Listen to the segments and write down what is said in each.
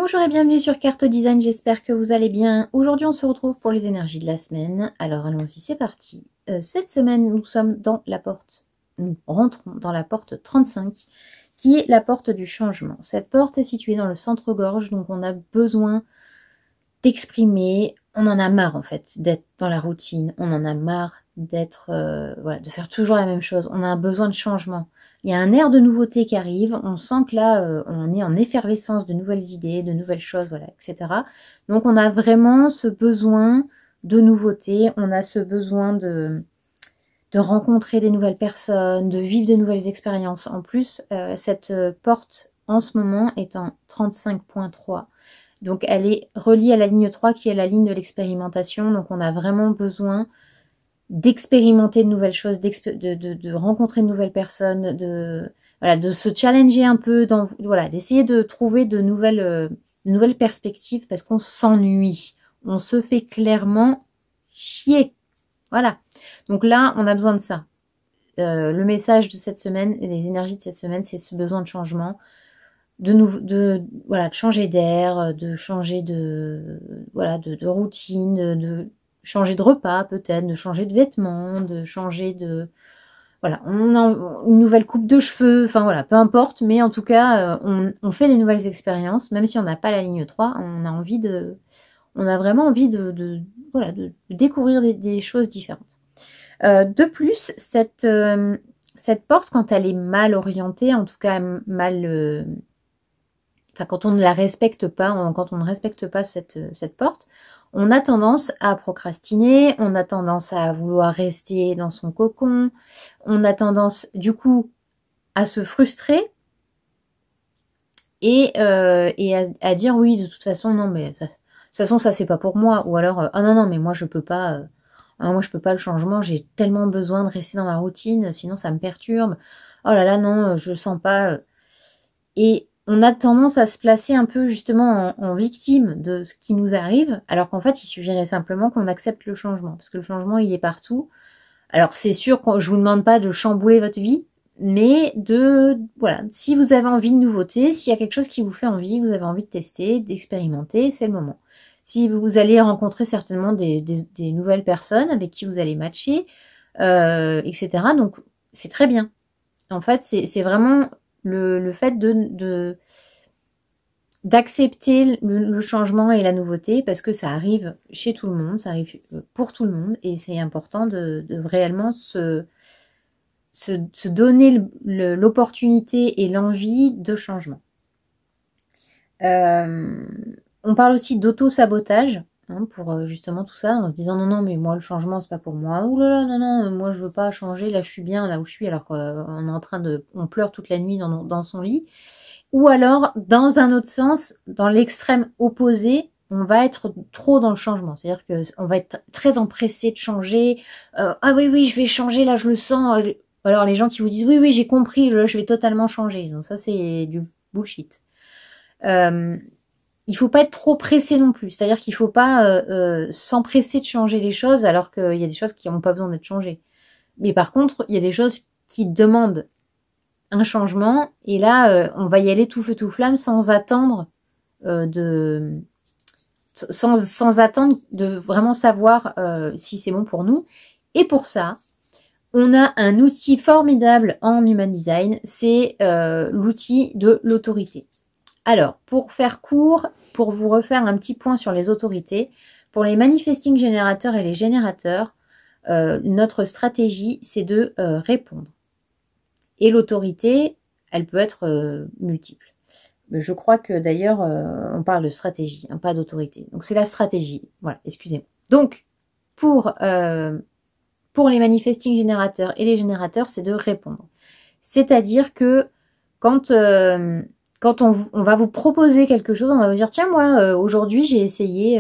Bonjour et bienvenue sur Carte Design, j'espère que vous allez bien. Aujourd'hui on se retrouve pour les énergies de la semaine. Alors allons-y, c'est parti. Cette semaine nous sommes dans la porte, nous rentrons dans la porte 35 qui est la porte du changement. Cette porte est située dans le centre-gorge, donc on a besoin d'exprimer, on en a marre en fait d'être dans la routine, on en a marre d'être, voilà, de faire toujours la même chose, on a besoin de changement. Il y a un air de nouveauté qui arrive, on sent que là, on est en effervescence de nouvelles idées, de nouvelles choses, voilà, etc. Donc on a vraiment ce besoin de nouveauté, on a ce besoin de rencontrer des nouvelles personnes, de vivre de nouvelles expériences. En plus, cette porte en ce moment est en 35.3. Donc elle est reliée à la ligne 3 qui est la ligne de l'expérimentation. Donc on a vraiment besoin d'expérimenter de nouvelles choses, de rencontrer de nouvelles personnes, voilà, de se challenger un peu, voilà, d'essayer de trouver de nouvelles perspectives parce qu'on s'ennuie. On se fait clairement chier. Voilà. Donc là, on a besoin de ça. Le message de cette semaine et les énergies de cette semaine, c'est ce besoin de changement, voilà, de changer d'air, de changer voilà, de routine, de changer de repas peut-être, de changer de vêtements, de changer de... Voilà, on a une nouvelle coupe de cheveux, enfin voilà, peu importe, mais en tout cas, on fait des nouvelles expériences, même si on n'a pas la ligne 3, on a vraiment envie voilà, de découvrir des choses différentes. De plus, cette porte, quand elle est mal orientée, en tout cas mal... Enfin, quand on ne la respecte pas, quand on ne respecte pas cette porte, on a tendance à procrastiner, on a tendance à vouloir rester dans son cocon, on a tendance du coup à se frustrer et à dire oui, de toute façon, non, mais de toute façon, ça c'est pas pour moi. Ou alors, ah non, non, mais moi je peux pas, moi je peux pas le changement, j'ai tellement besoin de rester dans ma routine, sinon ça me perturbe. Oh là là, non, je sens pas. Et on a tendance à se placer un peu justement en victime de ce qui nous arrive, alors qu'en fait, il suffirait simplement qu'on accepte le changement, parce que le changement, il est partout. Alors, c'est sûr que je vous demande pas de chambouler votre vie, mais voilà, si vous avez envie de nouveauté, s'il y a quelque chose qui vous fait envie, que vous avez envie de tester, d'expérimenter, c'est le moment. Si vous allez rencontrer certainement des nouvelles personnes avec qui vous allez matcher, etc. Donc, c'est très bien. En fait, c'est vraiment le fait d'accepter le changement et la nouveauté, parce que ça arrive chez tout le monde, ça arrive pour tout le monde, et c'est important de réellement se donner l'opportunité et l'envie de changement. On parle aussi d'auto-sabotage, hein, pour justement tout ça, en se disant non, mais moi le changement c'est pas pour moi, ouh là là, non, moi je veux pas changer, là je suis bien là où je suis, alors qu'on est en train on pleure toute la nuit dans son lit. Ou alors, dans un autre sens, dans l'extrême opposé, on va être trop dans le changement. C'est-à-dire qu'on va être très empressé de changer. Ah oui, je vais changer, là, je le sens. Alors, les gens qui vous disent, oui, j'ai compris, là, je vais totalement changer. Donc ça, c'est du bullshit. Il faut pas être trop pressé non plus. C'est-à-dire qu'il faut pas s'empresser de changer les choses, alors qu'il y a des choses qui n'ont pas besoin d'être changées. Mais par contre, il y a des choses qui demandent un changement, et là on va y aller tout feu tout flamme sans attendre sans attendre de vraiment savoir si c'est bon pour nous. Et pour ça, on a un outil formidable en Human Design, c'est l'outil de l'autorité. Alors, pour faire court, pour vous refaire un petit point sur les autorités, pour les manifesting générateurs et les générateurs, notre stratégie, c'est de répondre. Et l'autorité, elle peut être multiple. Je crois que d'ailleurs, on parle de stratégie, hein, pas d'autorité. Donc c'est la stratégie. Voilà, excusez-moi. Donc, pour les manifesting générateurs et les générateurs, c'est de répondre. C'est-à-dire que quand on va vous proposer quelque chose, on va vous dire, tiens, moi, aujourd'hui, j'ai essayé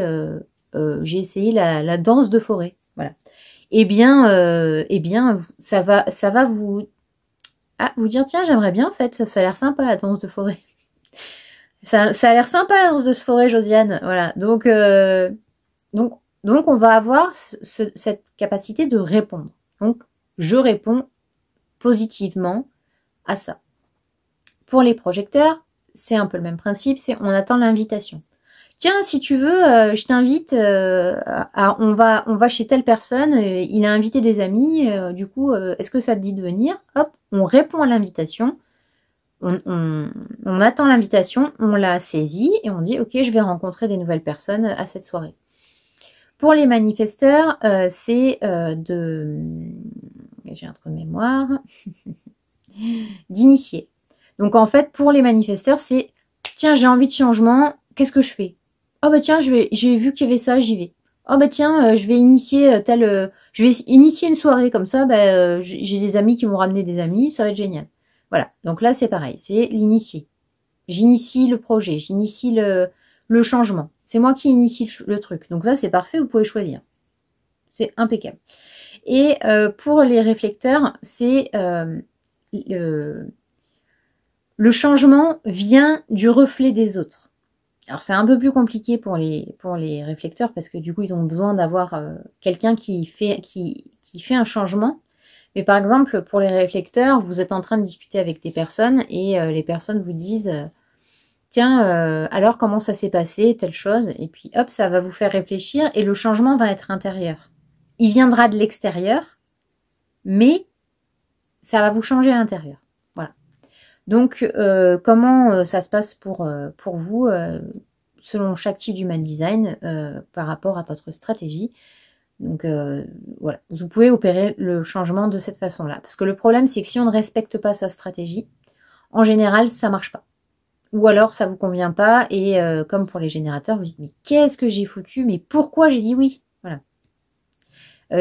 la danse de forêt. Voilà. Eh bien, ça va vous dire, tiens, j'aimerais bien, en fait, ça a l'air sympa, la danse de forêt. Ça a l'air sympa, la danse de forêt, Josiane. Voilà. Donc, on va avoir cette capacité de répondre. Donc, je réponds positivement à ça. Pour les projecteurs, c'est un peu le même principe, c'est on attend l'invitation. Tiens, si tu veux, je t'invite, on va chez telle personne, il a invité des amis, du coup, est-ce que ça te dit de venir? Hop, on répond à l'invitation, on attend l'invitation, on la saisit et on dit, ok, je vais rencontrer des nouvelles personnes à cette soirée. Pour les manifesteurs, c'est j'ai un trou de mémoire, d'initier. Donc en fait, pour les manifesteurs, c'est, tiens, j'ai envie de changement, qu'est-ce que je fais? Oh bah tiens, j'ai vu qu'il y avait ça, j'y vais. Oh bah tiens, je vais initier je vais initier une soirée comme ça, bah, j'ai des amis qui vont ramener des amis, ça va être génial. Voilà, donc là c'est pareil, c'est l'initier. J'initie le projet, j'initie le changement. C'est moi qui initie le truc. Donc ça c'est parfait, vous pouvez choisir. C'est impeccable. Et pour les réflecteurs, c'est le changement vient du reflet des autres. Alors c'est un peu plus compliqué pour les réflecteurs parce que du coup ils ont besoin d'avoir quelqu'un qui fait un changement. Mais par exemple pour les réflecteurs, vous êtes en train de discuter avec des personnes et les personnes vous disent tiens, alors comment ça s'est passé, telle chose, et puis hop, ça va vous faire réfléchir et le changement va être intérieur. Il viendra de l'extérieur, mais ça va vous changer à l'intérieur. Voilà. Donc, comment ça se passe pour vous, selon chaque type d'human design, par rapport à votre stratégie. Donc, voilà. Vous pouvez opérer le changement de cette façon-là. Parce que le problème, c'est que si on ne respecte pas sa stratégie, en général, ça ne marche pas. Ou alors, ça ne vous convient pas. Et comme pour les générateurs, vous dites, mais qu'est-ce que j'ai foutu? Mais pourquoi j'ai dit oui? Voilà.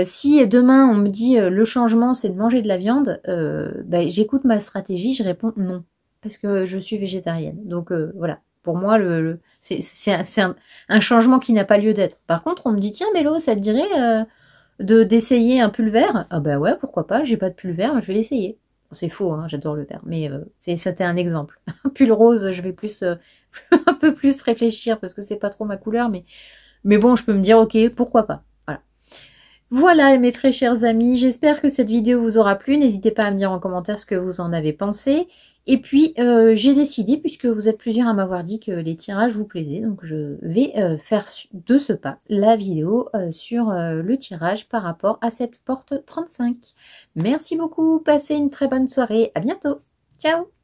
Si demain on me dit le changement c'est de manger de la viande, bah, j'écoute ma stratégie, je réponds non, parce que je suis végétarienne. Donc voilà, pour moi c'est un changement qui n'a pas lieu d'être. Par contre on me dit tiens Mélo, ça te dirait d'essayer un pull vert? Ah bah ouais, pourquoi pas, j'ai pas de pull vert, je vais l'essayer. Bon, c'est faux, hein, j'adore le vert, mais c'était un exemple. Un pull rose, je vais plus un peu plus réfléchir parce que c'est pas trop ma couleur, mais bon, je peux me dire ok, pourquoi pas. Voilà mes très chers amis, j'espère que cette vidéo vous aura plu. N'hésitez pas à me dire en commentaire ce que vous en avez pensé. Et puis j'ai décidé, puisque vous êtes plusieurs à m'avoir dit que les tirages vous plaisaient, donc je vais faire de ce pas la vidéo sur le tirage par rapport à cette porte 35. Merci beaucoup, passez une très bonne soirée, à bientôt, ciao!